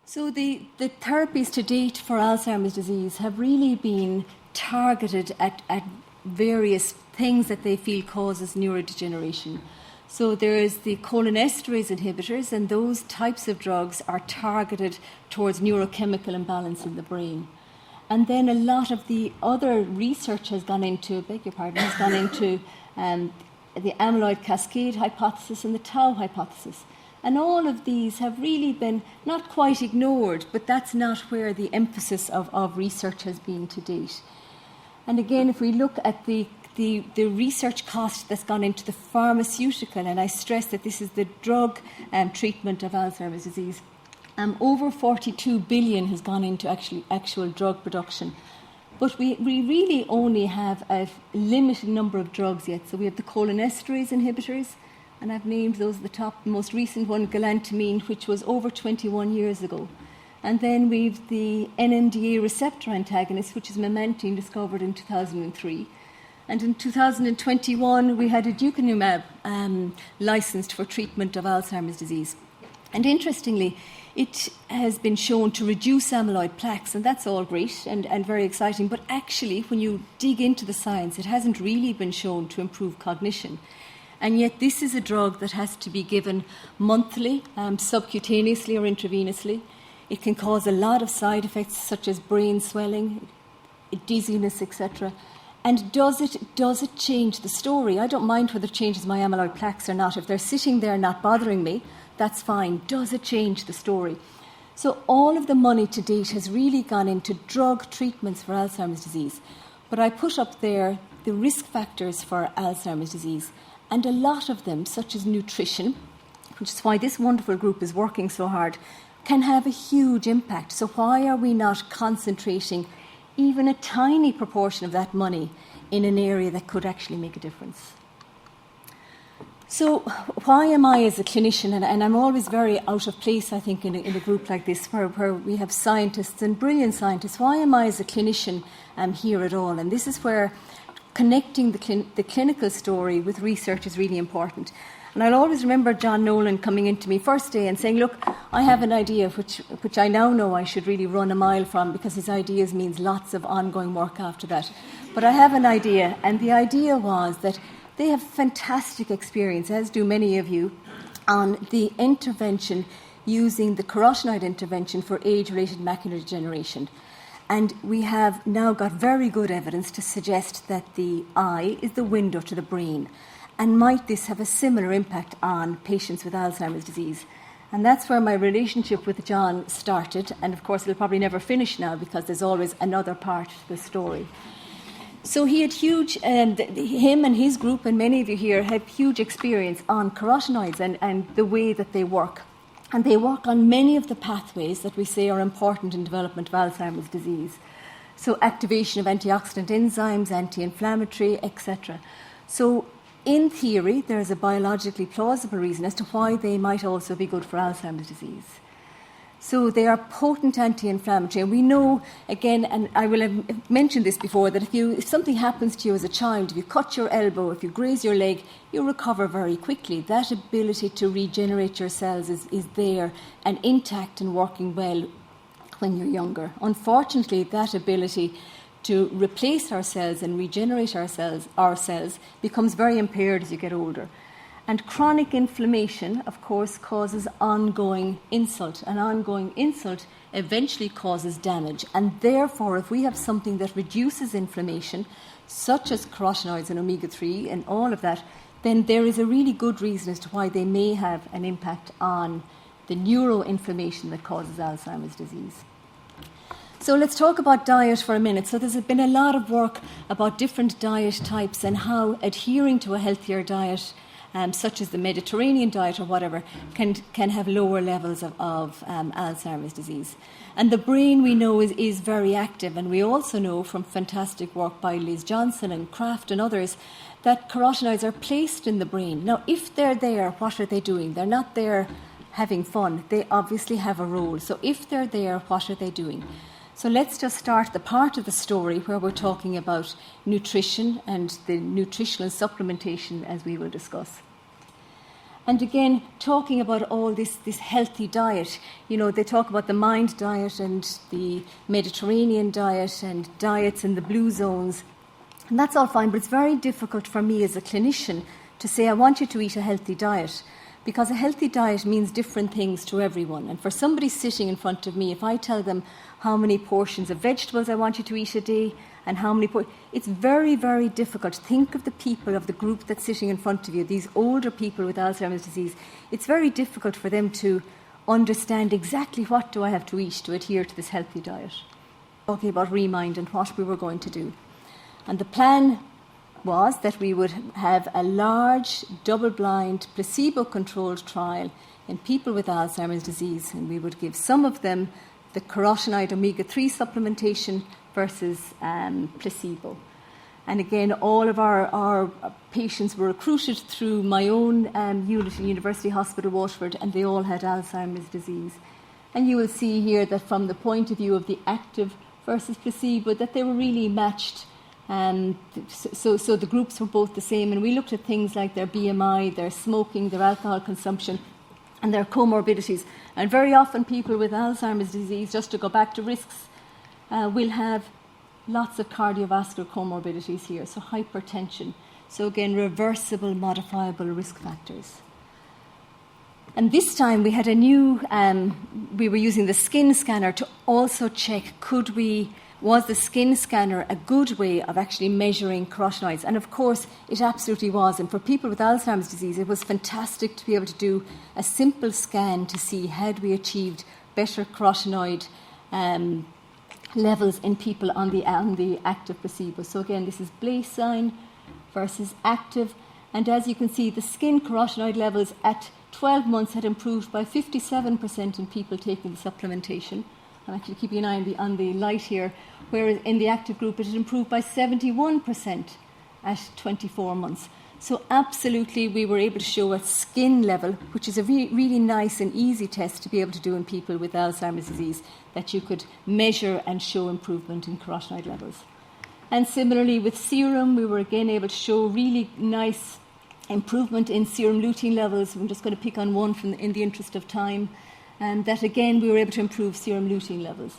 So the therapies to date for Alzheimer's disease have really been targeted at various things that they feel causes neurodegeneration. So there is the cholinesterase inhibitors, and those types of drugs are targeted towards neurochemical imbalance in the brain. And then a lot of the other research has gone into, the amyloid cascade hypothesis and the tau hypothesis. And all of these have really been not quite ignored, but that's not where the emphasis of research has been to date. And again, if we look at the research cost that's gone into the pharmaceutical, and I stress that this is the drug treatment of Alzheimer's disease, over 42 billion has gone into actual drug production. But we really only have a limited number of drugs yet. So we have the cholinesterase inhibitors, and I've named those at the top. The most recent one, galantamine, which was over 21 years ago. And then we've the NMDA receptor antagonist, which is memantine, discovered in 2003. And in 2021, we had aducanumab licensed for treatment of Alzheimer's disease. And interestingly, it has been shown to reduce amyloid plaques, and that's all great and very exciting. But actually, when you dig into the science, it hasn't really been shown to improve cognition. And yet this is a drug that has to be given monthly, subcutaneously or intravenously. It can cause a lot of side effects such as brain swelling, dizziness, etc. And does it change the story? I don't mind whether it changes my amyloid plaques or not. If they're sitting there not bothering me, that's fine. Does it change the story? So all of the money to date has really gone into drug treatments for Alzheimer's disease. But I put up there the risk factors for Alzheimer's disease. And a lot of them, such as nutrition, which is why this wonderful group is working so hard, can have a huge impact. So why are we not concentrating even a tiny proportion of that money in an area that could actually make a difference? So why am I, as a clinician, and I'm always very out of place, I think, in a group like this where we have scientists and brilliant scientists, why am I, as a clinician, here at all? And this is where connecting the clinical story with research is really important. And I'll always remember John Nolan coming into me first day and saying, look, I have an idea which I now know I should really run a mile from, because his ideas means lots of ongoing work after that. But I have an idea, and the idea was that they have fantastic experience, as do many of you, on the intervention using the carotenoid intervention for age-related macular degeneration. And we have now got very good evidence to suggest that the eye is the window to the brain. And might this have a similar impact on patients with Alzheimer's disease? And that's where my relationship with John started. And of course, it'll probably never finish now, because there's always another part to the story. So he had him and his group, and many of you here, have huge experience on carotenoids and the way that they work. And they work on many of the pathways that we say are important in development of Alzheimer's disease. So activation of antioxidant enzymes, anti-inflammatory, etc. So in theory, there is a biologically plausible reason as to why they might also be good for Alzheimer's disease. So they are potent anti-inflammatory. And we know, again, and I will have mentioned this before, that if something happens to you as a child, if you cut your elbow, if you graze your leg, you recover very quickly. That ability to regenerate your cells is there and intact and working well when you're younger. Unfortunately, that ability to replace our cells and regenerate our cells becomes very impaired as you get older. And chronic inflammation, of course, causes ongoing insult. And ongoing insult eventually causes damage. And therefore, if we have something that reduces inflammation, such as carotenoids and omega-3 and all of that, then there is a really good reason as to why they may have an impact on the neuroinflammation that causes Alzheimer's disease. So let's talk about diet for a minute. So there's been a lot of work about different diet types and how adhering to a healthier diet, such as the Mediterranean diet or whatever, can have lower levels of Alzheimer's disease. And the brain, we know, is very active. And we also know from fantastic work by Liz Johnson and Kraft and others that carotenoids are placed in the brain. Now, if they're there, what are they doing? They're not there having fun. They obviously have a role. So if they're there, what are they doing? So let's just start the part of the story where we're talking about nutrition and the nutritional supplementation, as we will discuss. And again, talking about all this healthy diet, they talk about the mind diet and the Mediterranean diet and diets in the blue zones. And that's all fine, but it's very difficult for me as a clinician to say, I want you to eat a healthy diet, because a healthy diet means different things to everyone. And for somebody sitting in front of me, if I tell them how many portions of vegetables I want you to eat a day and how many it's very, very difficult. Think of the people of the group that's sitting in front of you, these older people with Alzheimer's disease. It's very difficult for them to understand exactly what do I have to eat to adhere to this healthy diet. Talking about Remind and what we were going to do. And the plan was that we would have a large, double-blind, placebo-controlled trial in people with Alzheimer's disease, and we would give some of them the carotenoid omega-3 supplementation versus placebo. And again, all of our patients were recruited through my own unit in University Hospital Waterford, and they all had Alzheimer's disease. And you will see here that from the point of view of the active versus placebo, that they were really matched. So the groups were both the same, and we looked at things like their BMI, their smoking, their alcohol consumption, and their comorbidities. And very often people with Alzheimer's disease, just to go back to risks, will have lots of cardiovascular comorbidities here, so hypertension. So again, reversible, modifiable risk factors. And this time we had a new, we were using the skin scanner to also check, was the skin scanner a good way of actually measuring carotenoids? And of course, it absolutely was. And for people with Alzheimer's disease, it was fantastic to be able to do a simple scan to see had we achieved better carotenoid levels in people on the active placebo. So again, this is baseline versus active. And as you can see, the skin carotenoid levels at 12 months had improved by 57% in people taking the supplementation. I'm actually keeping an eye on the light here, whereas in the active group it had improved by 71% at 24 months. So absolutely we were able to show at skin level, which is a really nice and easy test to be able to do in people with Alzheimer's disease, that you could measure and show improvement in carotenoid levels. And similarly with serum, we were again able to show really nice improvement in serum lutein levels. I'm just going to pick on one in the interest of time. And that again, we were able to improve serum lutein levels.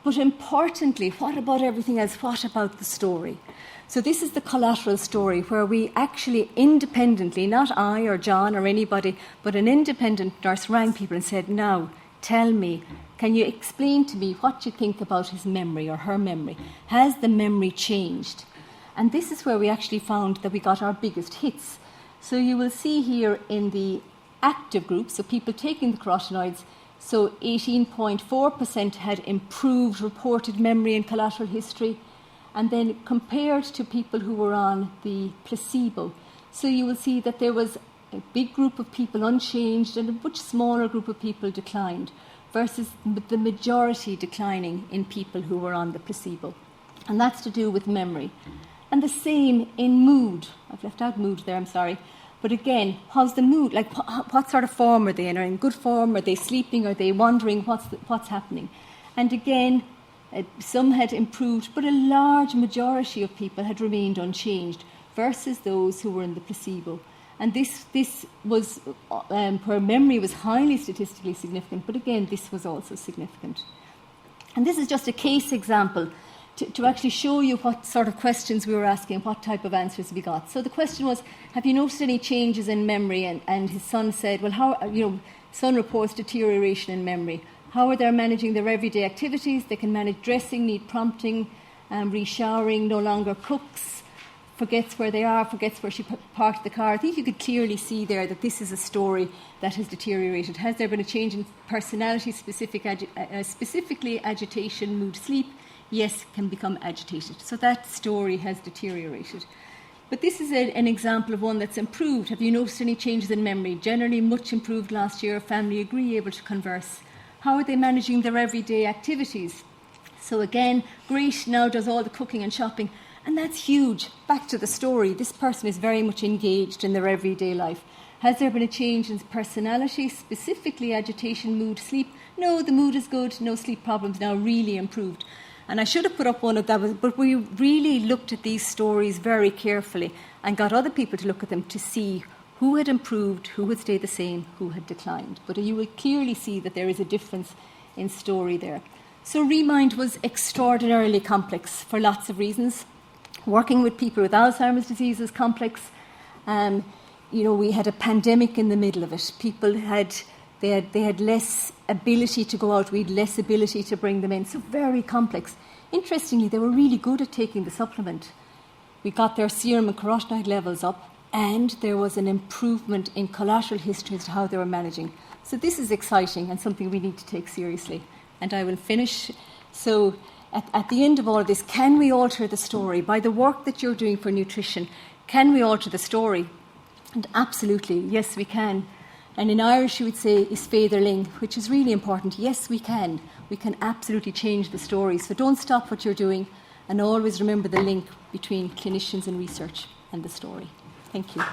But importantly, what about everything else? What about the story? So this is the collateral story where we actually independently, not I or John or anybody, but an independent nurse rang people and said, now, tell me, can you explain to me what you think about his memory or her memory? Has the memory changed? And this is where we actually found that we got our biggest hits. So you will see here in the active group, so people taking the carotenoids, so 18.4% had improved reported memory and collateral history, and then compared to people who were on the placebo. So you will see that there was a big group of people unchanged and a much smaller group of people declined, versus the majority declining in people who were on the placebo. And that's to do with memory. And the same in mood. I've left out mood there, I'm sorry. But again, how's the mood? Like, what sort of form are they in? Are they in good form? Are they sleeping? Are they wondering what's happening? And again, some had improved, but a large majority of people had remained unchanged versus those who were in the placebo. And this was where memory was highly statistically significant, but again, this was also significant. And this is just a case example to actually show you what sort of questions we were asking, what type of answers we got. So the question was, have you noticed any changes in memory? And his son said, well, son reports deterioration in memory. How are they managing their everyday activities? They can manage dressing, need prompting, re-showering, no longer cooks, forgets where they are, forgets where she parked the car. I think you could clearly see there that this is a story that has deteriorated. Has there been a change in personality, specifically agitation, mood, sleep? Yes, can become agitated. So that story has deteriorated. But this is an example of one that's improved. Have you noticed any changes in memory? Generally much improved last year. Family agree, able to converse. How are they managing their everyday activities? So again, great, now does all the cooking and shopping. And that's huge. Back to the story. This person is very much engaged in their everyday life. Has there been a change in personality, specifically agitation, mood, sleep? No, the mood is good. No sleep problems now, really improved. And I should have put up one of that, but we really looked at these stories very carefully and got other people to look at them to see who had improved, who had stayed the same, who had declined. But you will clearly see that there is a difference in story there. So Remind was extraordinarily complex for lots of reasons. Working with people with Alzheimer's disease is complex. We had a pandemic in the middle of it. People had less ability to go out. We had less ability to bring them in. So very complex. Interestingly, they were really good at taking the supplement. We got their serum and carotenoid levels up, and there was an improvement in collateral history as to how they were managing. So this is exciting and something we need to take seriously. And I will finish. So at the end of all of this, can we alter the story? By the work that you're doing for nutrition, can we alter the story? And absolutely, yes, we can. And in Irish, you would say, is féidirling, which is really important. Yes, we can. We can absolutely change the story. So don't stop what you're doing, and always remember the link between clinicians and research and the story. Thank you.